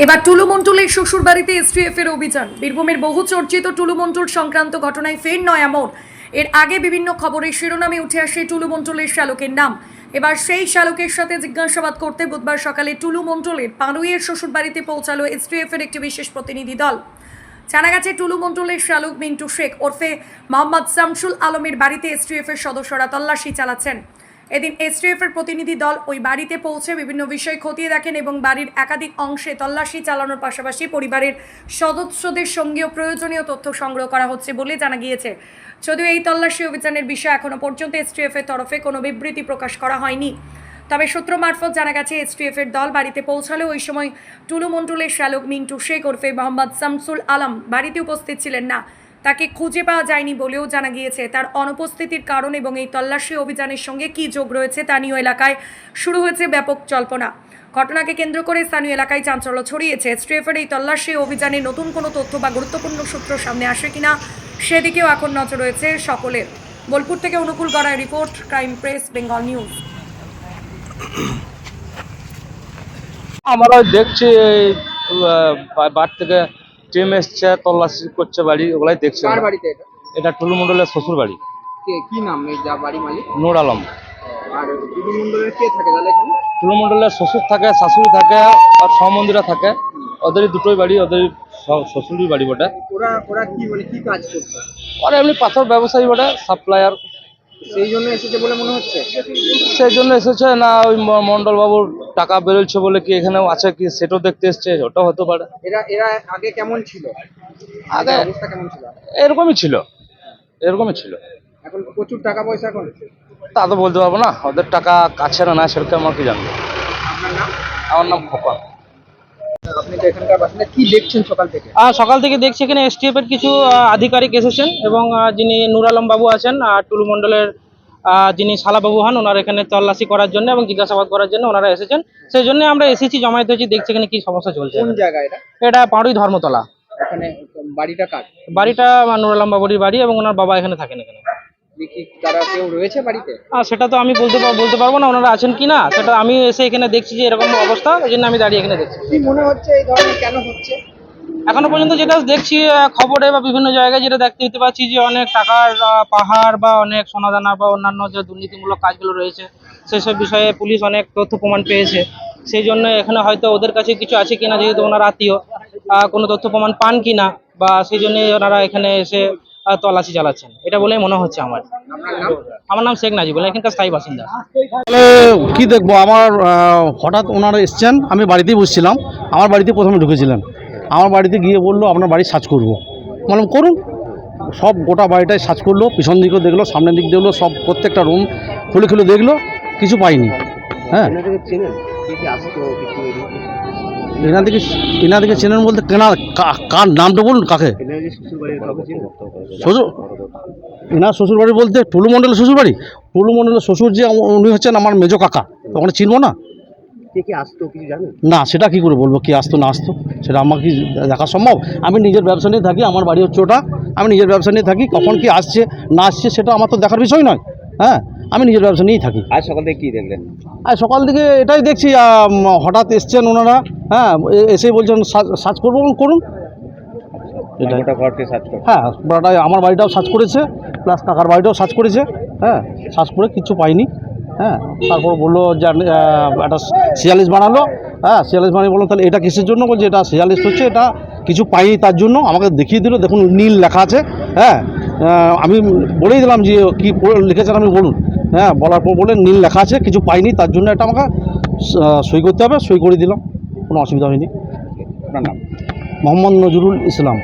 এবার টুলু মণ্ডলের শ্বশুরবাড়িতে এসটিএফ এর অভিযান। বীরভূমের বহু চর্চিত টুলু মণ্ডল সংক্রান্ত ঘটনায় ফের নয়া মোড়। এর আগে বিভিন্ন খবরের শিরোনামে উঠে আসে টুলু মণ্ডলের শ্যালকের নাম। এবার সেই শ্যালকের সাথে জিজ্ঞাসাবাদ করতে বুধবার সকালে টুলু মণ্ডলের পাড়ুইয়ের শ্বশুরবাড়িতে পৌঁছালো এসটিএফ এর একটি বিশেষ প্রতিনিধি দল। জানা গেছে টুলু মণ্ডলের শ্যালক মিন্টু শেখ ওরফে মোহাম্মদ শামসুল আলমের বাড়িতে এসটিএফ এর সদস্যরা তল্লাশি চালাচ্ছেন। এদিন এসটিএফ এর প্রতিনিধি দল ওই বাড়িতে পৌঁছে বিভিন্ন বিষয় খতিয়ে দেখেন এবং বাড়ির একাধিক অংশে তল্লাশি চালানোর পাশাপাশি পরিবারের সদস্যদের সঙ্গেও প্রয়োজনীয় তথ্য সংগ্রহ করা হচ্ছে বলে জানা গিয়েছে। যদিও এই তল্লাশি অভিযানের বিষয়ে এখনো পর্যন্ত এসটিএফ এর তরফে কোনো বিবৃতি প্রকাশ করা হয়নি। তবে সূত্র মারফত জানা গেছে এসটিএফ এর দল বাড়িতে পৌঁছালে ওই সময় টুলু মণ্ডলের শ্যালক মিন্টু শেখ ওরফে মোহাম্মদ শামসুল আলম বাড়িতে উপস্থিত ছিলেন না। তাকে খুঁজে পাওয়া যায়নি বলেও জানা গিয়েছে। তার অনুপস্থিতির কারণ এবং এই তল্লাশি অভিযানের সঙ্গে কী যোগ রয়েছে তা নিয়ে এলাকায় শুরু হয়েছে ব্যাপক জল্পনা। ঘটনাকে কেন্দ্র করে স্থানীয় এলাকায় চাঞ্চল্য ছড়িয়েছে। এসটিএফের এই তল্লাশি অভিযানে নতুন কোনো তথ্য বা গুরুত্বপূর্ণ সূত্র সামনে আসে কিনা সেদিকেও এখন নজর রয়েছে সকলের। বোলপুর থেকে অনুকূল গড়ায় report, crime press, Bengal news. আমরা দেখছি বাড়ি থেকে টিম এসছে, তল্লাশি করছে বাড়ি, ওগুলাই দেখছি। কার বাড়িতে এটা? এটা টুলু মণ্ডলের শ্বশুর বাড়ি, কি নাম এই যা বাড়ি মালিক? নূর আলম। আর টুলু মণ্ডলের কে থাকে তাহলে এখানে? টুলু মণ্ডলের শ্বশুর থাকে, শাশুড়ি থাকে আর সহমন্দিরা থাকে। ওদেরই দুটোই বাড়ি, ওদের শ্বশুরই বাড়ি বটে। ওরা কি মানে কি কাজ করছে? ওরা এমনি পাথর ব্যবসায়ী বটে, সাপ্লায়ার। সেই জন্য এসেছে বলে মনে হচ্ছে। সেই জন্য এসেছে না ওই মণ্ডল বাবুর টাকা বেরোচ্ছে বলে কি এখানেও আছে কি সেটাও দেখতে এসছে, ওটাও হতে পারে। এরা আগে কেমন ছিল? আগে অবস্থা কেমন ছিল? এরকমই ছিল, এরকমই ছিল। এখন প্রচুর টাকা পয়সা এখন? তা তো বলতে পারবো না, ওদের টাকা কাছে না সেরকম আমার কি জানবো। আপনার নাম? আমার নাম খোকন। আপনি তো এখানকার বাসিন্দা, কি দেখছেন সকাল থেকে? সকাল থেকে দেখছি এখানে এসটিএফ এর কিছু আধিকারিক এসেছেন এবং যিনি নূর আলম বাবু আছেন টুলু মণ্ডলের যিনি শালাবাবু হন, ওনার এখানে তল্লাশি করার জন্য এবং জিজ্ঞাসাবাদ করার জন্য ওনারা এসেছেন। সেই জন্য আমরা এসেছি, জমায়েত হয়েছি, দেখছি এখানে কি সমস্যা চলছে। কোন জায়গা এটা? এটা পাড়ুই ধর্মতলা। এখানে বাড়িটা কার? বাড়িটা নূর আলম বাবুর বাড়ি এবং ওনার বাবা এখানে থাকেন। এখানে দেখি তারা কেউ রয়েছে বাড়িতে? সেটা তো আমি বলতে পারবো না ওনারা আছেন কি না, সেটা আমি এসে এখানে দেখছি যে এরকম অবস্থা, ওই জন্য আমি দাঁড়িয়ে এখানে দেখছি। কি মনে হচ্ছে এই ধরনের কেন হচ্ছে? এখনো পর্যন্ত যেটা দেখছি খবরে বা বিভিন্ন জায়গায় যেটা দেখতে পাচ্ছি যে অনেক টাকার পাহাড় বা অনেক সোনাদানা বা অন্যান্য যে দুর্নীতিমূলক কাজগুলো রয়েছে সেসব বিষয়ে পুলিশ অনেক তথ্য প্রমাণ পেয়েছে। সেই জন্য এখানে হয়তো ওদের কাছে কিছু আছে কিনা, যেহেতু ওনারা আত্মীয়, কোনো তথ্য প্রমাণ পান কিনা, বা সেই জন্য ওনারা এখানে এসে তল্লাশি চালাচ্ছেন, এটা বলেই মনে হচ্ছে আমার। আমার নাম শেখ নাজিবুল, এখানকার স্থায়ী বাসিন্দা। কি দেখবো, আমার হঠাৎ ওনারা এসছেন, আমি বাড়িতেই বসছিলাম, আমার বাড়িতে প্রথমে ঢুকেছিলেন। আমার বাড়িতে গিয়ে বললো আপনার বাড়ি সার্চ করবো। বললাম করুন। সব গোটা বাড়িটাই সার্চ করলো, পিছন দিকেও দেখলো, সামনের দিক দেখলো, সব প্রত্যেকটা রুম খুলে খুলে দেখলো, কিছু পাইনি। হ্যাঁ, এনাদেরকে চেনেন বলতে কার নামটা বলুন, কাকে? শ্বশুর, এনার শ্বশুরবাড়ি বলতে টুলু মণ্ডলের শ্বশুরবাড়ি। টুলু মণ্ডলের শ্বশুর যে উনি হচ্ছেন আমার মেজো কাকা, তখন চিনবো না? না, সেটা কি করে বলবো, কি আসতো না আসতো সেটা আমার কি দেখা সম্ভব? আমি নিজের ব্যবসা নিয়ে থাকি, আমার বাড়ি হচ্ছে ওটা, আমি নিজের ব্যবসা নিয়ে থাকি, কখন কি আসছে না আসছে সেটা আমার তো দেখার বিষয় নয়। হ্যাঁ, আমি নিজের ব্যবসা নিয়েই থাকি। আজ সকাল থেকে কি দেখলেন? আজ সকাল থেকে এটাই দেখছি, হঠাৎ এসছেন ওনারা। হ্যাঁ, এসেই বলছেন সার্চ করবো, করুন। হ্যাঁ, আমার বাড়িটাও সার্চ করেছে, প্লাস কাকার বাড়িটাও সার্চ করেছে। হ্যাঁ, সার্চ করে কিছু পাইনি। হ্যাঁ, তারপর বললো যে একটা সিয়ালিস্ট বানালো। হ্যাঁ, সিয়ালিস্ট বানিয়ে বললো তাহলে এটা কিসের জন্য? বলছে এটা সিয়ালিস্ট হচ্ছে, এটা কিছু পাইনি তার জন্য। আমাকে দেখিয়ে দিল, দেখুন নীল লেখা আছে। হ্যাঁ, আমি বলেই দিলাম যে কী লিখেছেন আপনি বলুন। হ্যাঁ, বলার পর বলে নীল লেখা আছে, কিছু পাইনি তার জন্য এটা আমাকে সই করতে হবে, সই করে দিলাম, কোনো অসুবিধা হয়নি। আপনার নাম? মোহাম্মদ নজরুল ইসলাম।